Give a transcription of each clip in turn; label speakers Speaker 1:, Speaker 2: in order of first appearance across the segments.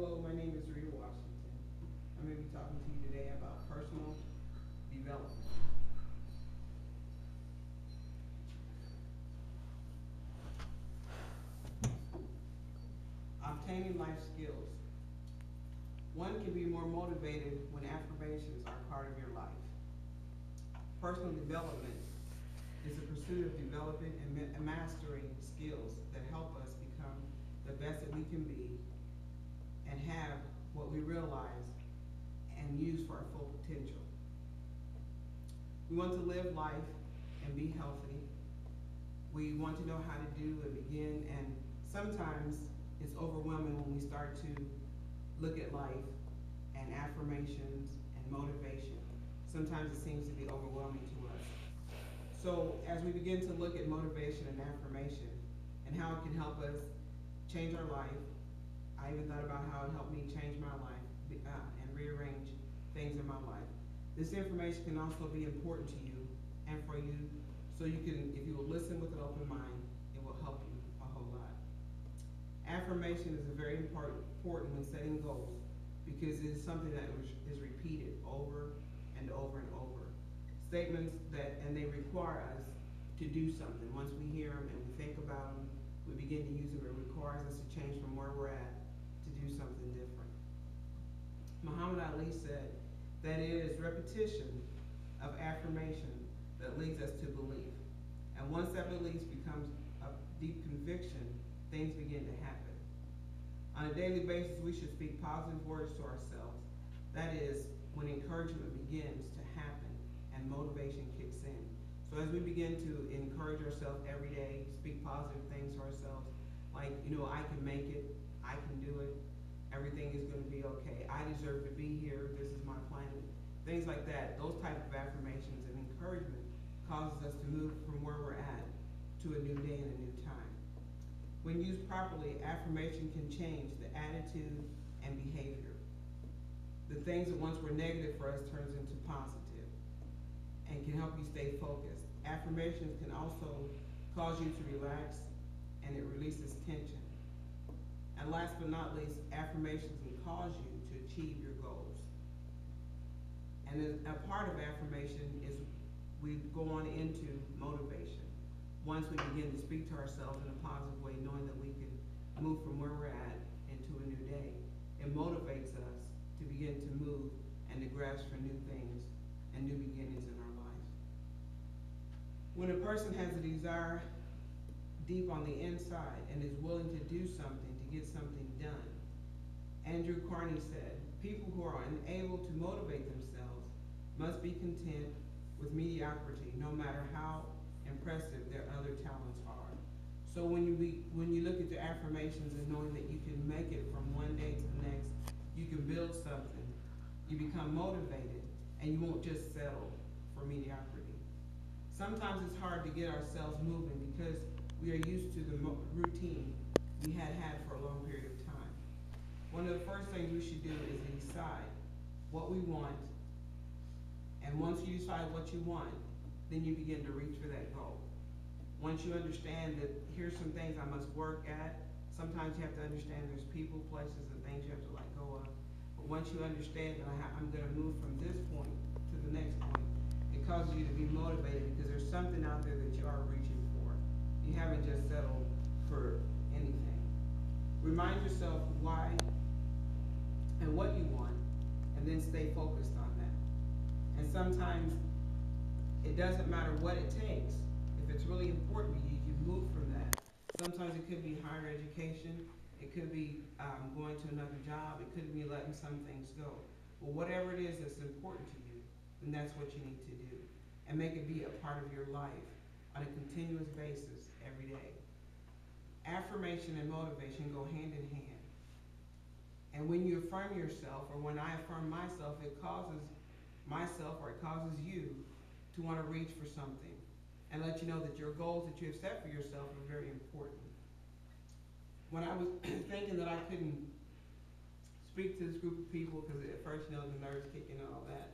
Speaker 1: Hello, my name is Rita Washington. I'm going to be talking to you today about personal development. Obtaining life skills. One can be more motivated when affirmations are part of your life. Personal development is the pursuit of developing and mastering skills that help us become the best that we can be and have what we realize and use for our full potential. We want to live life and be healthy. We want to know how to do and begin, and sometimes it's overwhelming when we start to look at life and affirmations and motivation. Sometimes it seems to be overwhelming to us. So as we begin to look at motivation and affirmation and how it can help us change our life, I even thought about how it helped me change my life and rearrange things in my life. This information can also be important to you and for you, so you can, if you will listen with an open mind, it will help you a whole lot. Affirmation is very important when setting goals because it is something that is repeated over and over and over. Statements that, and they require us to do something. Once we hear them and we think about them, we begin to use them. It requires us to change from where we're at to do something different. Muhammad Ali said that it is repetition of affirmation that leads us to belief. And once that belief becomes a deep conviction, things begin to happen. On a daily basis, we should speak positive words to ourselves. That is when encouragement begins to happen and motivation kicks in. So as we begin to encourage ourselves every day, speak positive things to ourselves, like, I can make it, I can do it, everything is going to be okay, I deserve to be here, this is my planet, things like that. Those type of affirmations and encouragement causes us to move from where we're at to a new day and a new time. When used properly, affirmation can change the attitude and behavior. The things that once were negative for us turns into positive and can help you stay focused. Affirmations can also cause you to relax, and it releases tension. And last but not least, affirmations can cause you to achieve your goals. And then a part of affirmation is we go on into motivation. Once we begin to speak to ourselves in a positive way, knowing that we can move from where we're at into a new day, it motivates us to begin to move and to grasp for new things and new beginnings in our lives. When a person has a desire deep on the inside and is willing to do something to get something done, Andrew Carney said, people who are unable to motivate themselves must be content with mediocrity, no matter how impressive their other talents are. So when you look at your affirmations and knowing that you can make it from one day to the next, you can build something, you become motivated, and you won't just settle for mediocrity. Sometimes it's hard to get ourselves moving because we are used to the routine we had for a long period of time. One of the first things we should do is decide what we want, and once you decide what you want, then you begin to reach for that goal. Once you understand that here's some things I must work at, sometimes you have to understand there's people, places, and things you have to let go of. But once you understand that I'm going to move from this point to the next point, it causes you to be motivated because there's something out there that you are reaching for. You haven't just settled for anything. Remind yourself why and what you want, and then stay focused on that. And sometimes it doesn't matter what it takes. If it's really important to you, you move from that. Sometimes it could be higher education, it could be going to another job, it could be letting some things go. But whatever it is that's important to you, then that's what you need to do. And make it be a part of your life on a continuous basis every day. Affirmation and motivation go hand in hand. And when you affirm yourself, or when I affirm myself, it causes myself, or it causes you to want to reach for something and let you know that your goals that you have set for yourself are very important. When I was thinking that I couldn't speak to this group of people, because at first, the nerves kicking and all that,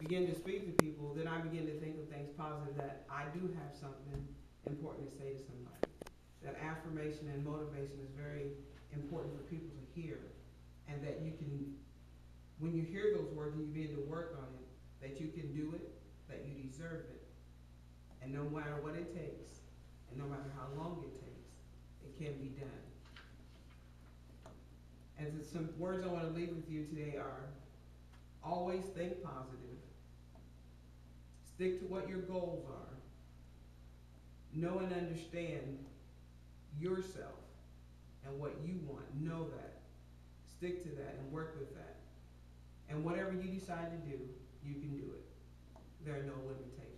Speaker 1: begin to speak to people, then I begin to think of things positive, that I do have something important to say to somebody. That affirmation and motivation is very important for people to hear, and and that you can, when you hear those words and you begin to work on it, that you can do it, that you deserve it. And no matter what it takes, and no matter how long it takes, it can be done. And some words I want to leave with you today are, always think positive, stick to what your goals are, know and understand yourself and what you want. Know that, stick to that, and work with that. And whatever you decide to do, you can do it. There are no limitations.